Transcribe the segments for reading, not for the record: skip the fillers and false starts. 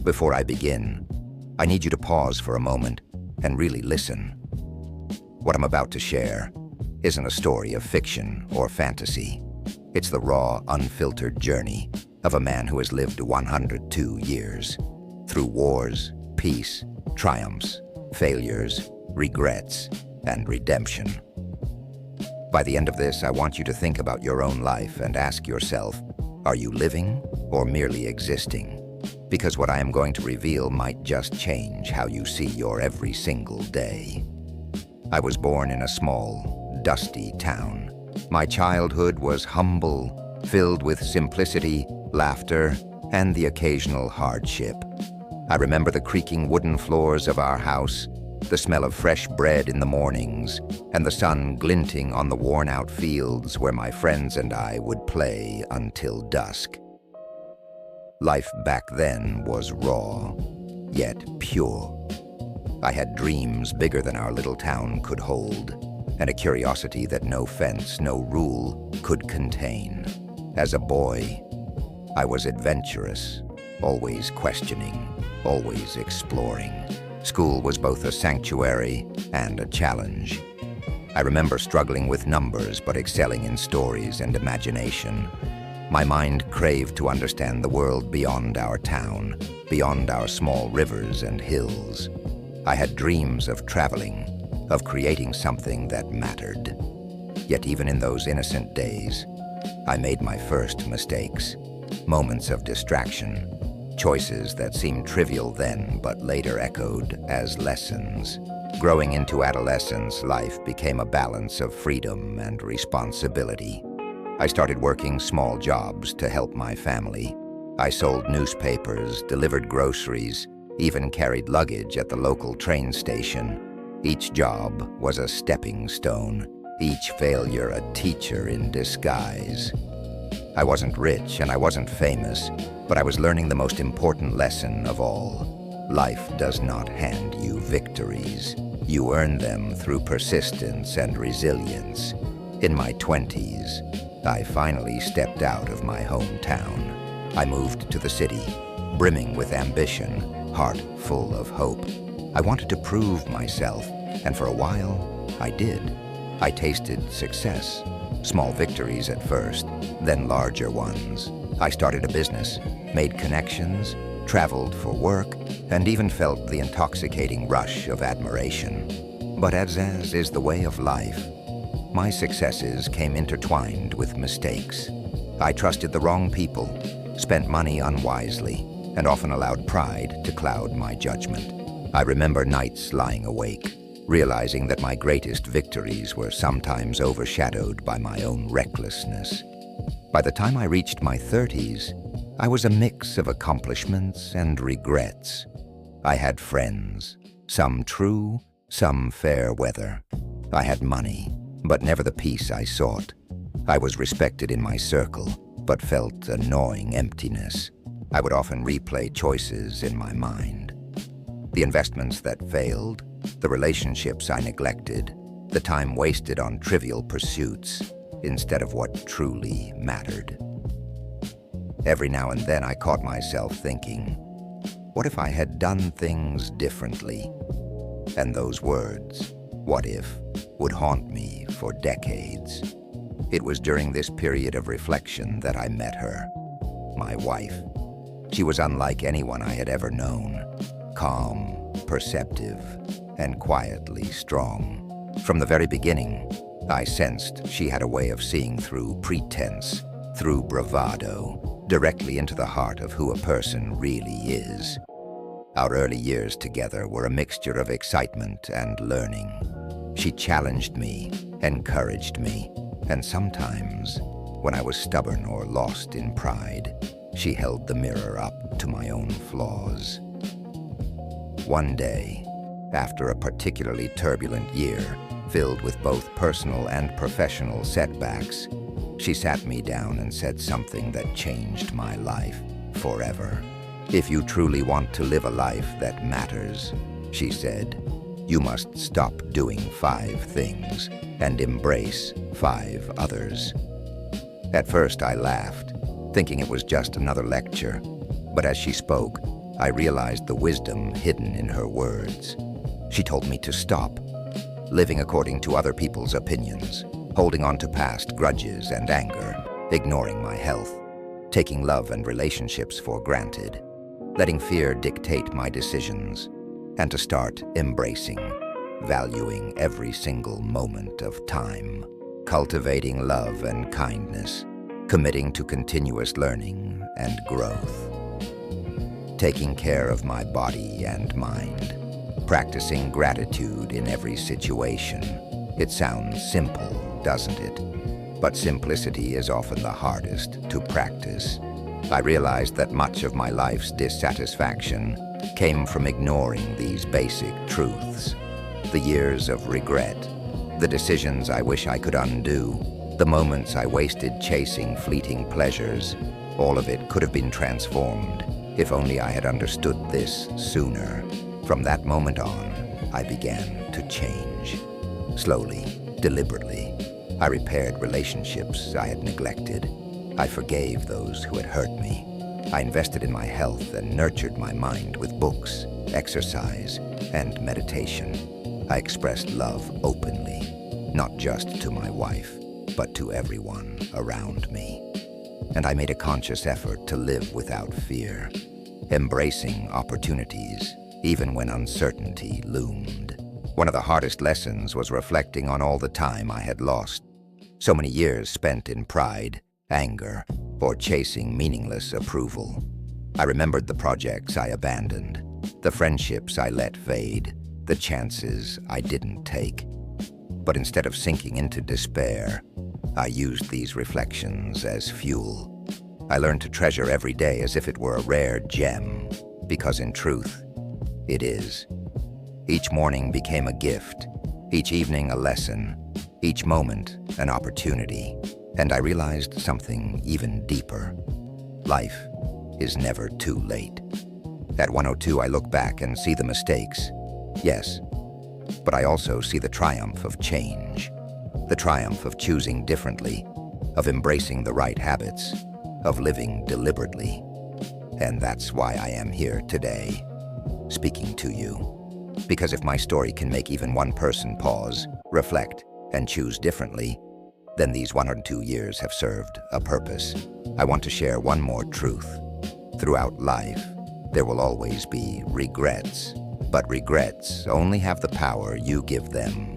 Before I begin, I need you to pause for a moment and really listen. What I'm about to share isn't a story of fiction or fantasy. It's the raw, unfiltered journey of a man who has lived 102 years, through wars, peace, triumphs, failures, regrets, and redemption. By the end of this, I want you to think about your own life and ask yourself, are you living or merely existing? Because what I am going to reveal might just change how you see your every single day. I was born in a small, dusty town. My childhood was humble, filled with simplicity, laughter, and the occasional hardship. I remember the creaking wooden floors of our house, the smell of fresh bread in the mornings, and the sun glinting on the worn-out fields where my friends and I would play until dusk. Life back then was raw, yet pure. I had dreams bigger than our little town could hold, and a curiosity that no fence, no rule could contain. As a boy, I was adventurous, always questioning, always exploring. School was both a sanctuary and a challenge. I remember struggling with numbers but excelling in stories and imagination. My mind craved to understand the world beyond our town, beyond our small rivers and hills. I had dreams of traveling, of creating something that mattered. Yet even in those innocent days, I made my first mistakes, moments of distraction, choices that seemed trivial then but later echoed as lessons. Growing into adolescence, life became a balance of freedom and responsibility. I started working small jobs to help my family. I sold newspapers, delivered groceries, even carried luggage at the local train station. Each job was a stepping stone, each failure a teacher in disguise. I wasn't rich and I wasn't famous, but I was learning the most important lesson of all. Life does not hand you victories. You earn them through persistence and resilience. In my 20s, I finally stepped out of my hometown. I moved to the city, brimming with ambition, heart full of hope. I wanted to prove myself, and for a while, I did. I tasted success, small victories at first, then larger ones. I started a business, made connections, traveled for work, and even felt the intoxicating rush of admiration. But as is the way of life, my successes came intertwined with mistakes. I trusted the wrong people, spent money unwisely, and often allowed pride to cloud my judgment. I remember nights lying awake, realizing that my greatest victories were sometimes overshadowed by my own recklessness. By the time I reached my 30s, I was a mix of accomplishments and regrets. I had friends, some true, some fair weather. I had money, but never the peace I sought. I was respected in my circle, but felt a gnawing emptiness. I would often replay choices in my mind. The investments that failed, the relationships I neglected, the time wasted on trivial pursuits instead of what truly mattered. Every now and then I caught myself thinking, what if I had done things differently? And those words, what if, would haunt me for decades. It was during this period of reflection that I met her, my wife. She was unlike anyone I had ever known, calm, perceptive, and quietly strong. From the very beginning, I sensed she had a way of seeing through pretense, through bravado, directly into the heart of who a person really is. Our early years together were a mixture of excitement and learning. She challenged me, encouraged me, and sometimes, when I was stubborn or lost in pride, she held the mirror up to my own flaws. One day, after a particularly turbulent year, filled with both personal and professional setbacks, she sat me down and said something that changed my life forever. If you truly want to live a life that matters, she said, you must stop doing 5 things and embrace 5 others. At first I laughed, thinking it was just another lecture, but as she spoke, I realized the wisdom hidden in her words. She told me to stop living according to other people's opinions, holding on to past grudges and anger, ignoring my health, taking love and relationships for granted, letting fear dictate my decisions, and to start embracing, valuing every single moment of time, cultivating love and kindness, committing to continuous learning and growth, taking care of my body and mind, practicing gratitude in every situation. It sounds simple, doesn't it? But simplicity is often the hardest to practice. I realized that much of my life's dissatisfaction came from ignoring these basic truths. The years of regret, the decisions I wish I could undo, the moments I wasted chasing fleeting pleasures, all of it could have been transformed if only I had understood this sooner. From that moment on, I began to change. Slowly, deliberately, I repaired relationships I had neglected. I forgave those who had hurt me. I invested in my health and nurtured my mind with books, exercise, and meditation. I expressed love openly, not just to my wife, but to everyone around me. And I made a conscious effort to live without fear, embracing opportunities even when uncertainty loomed. One of the hardest lessons was reflecting on all the time I had lost. So many years spent in pride, anger, or chasing meaningless approval. I remembered the projects I abandoned, the friendships I let fade, the chances I didn't take. But instead of sinking into despair, I used these reflections as fuel. I learned to treasure every day as if it were a rare gem, because in truth, it is. Each morning became a gift, each evening a lesson, each moment an opportunity. And I realized something even deeper. Life is never too late. At 102, I look back and see the mistakes, yes, but I also see the triumph of change, the triumph of choosing differently, of embracing the right habits, of living deliberately. And that's why I am here today, speaking to you. Because if my story can make even one person pause, reflect, and choose differently, then these 102 years have served a purpose. I want to share one more truth. Throughout life, there will always be regrets, but regrets only have the power you give them.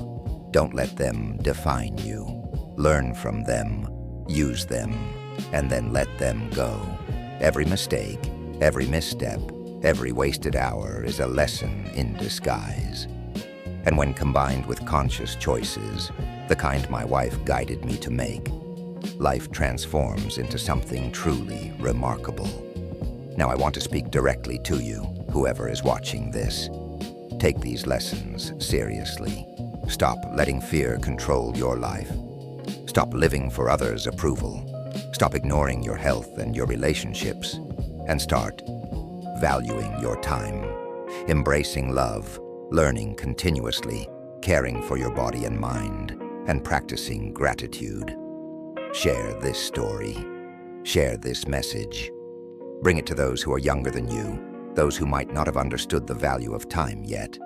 Don't let them define you. Learn from them, use them, and then let them go. Every mistake, every misstep, every wasted hour is a lesson in disguise. And when combined with conscious choices, the kind my wife guided me to make, life transforms into something truly remarkable. Now I want to speak directly to you, whoever is watching this. Take these lessons seriously. Stop letting fear control your life. Stop living for others' approval. Stop ignoring your health and your relationships. And start valuing your time, embracing love, learning continuously, caring for your body and mind, and practicing gratitude. Share this story. Share this message. Bring it to those who are younger than you, those who might not have understood the value of time yet.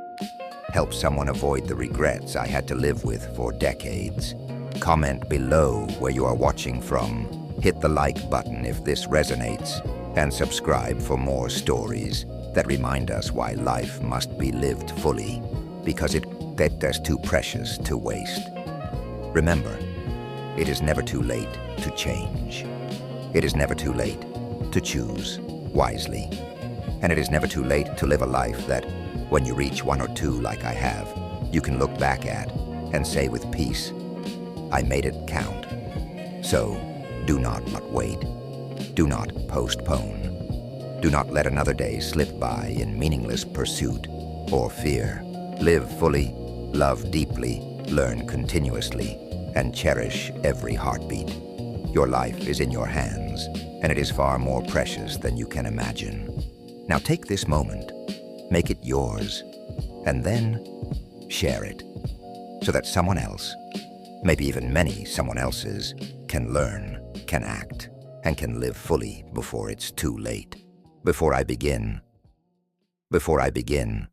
Help someone avoid the regrets I had to live with for decades. Comment below where you are watching from. Hit the like button if this resonates, and subscribe for more stories that remind us why life must be lived fully, because that's too precious to waste. Remember, it is never too late to change. It is never too late to choose wisely. And it is never too late to live a life that, when you reach 102 like I have, you can look back at and say with peace, I made it count. So, do not wait. Do not postpone. Do not let another day slip by in meaningless pursuit or fear. Live fully, love deeply, learn continuously, and cherish every heartbeat. Your life is in your hands, and it is far more precious than you can imagine. Now take this moment, make it yours, and then share it, so that someone else, maybe even many someone else's, can learn, can act, and can live fully before it's too late. Before I begin, Before I begin,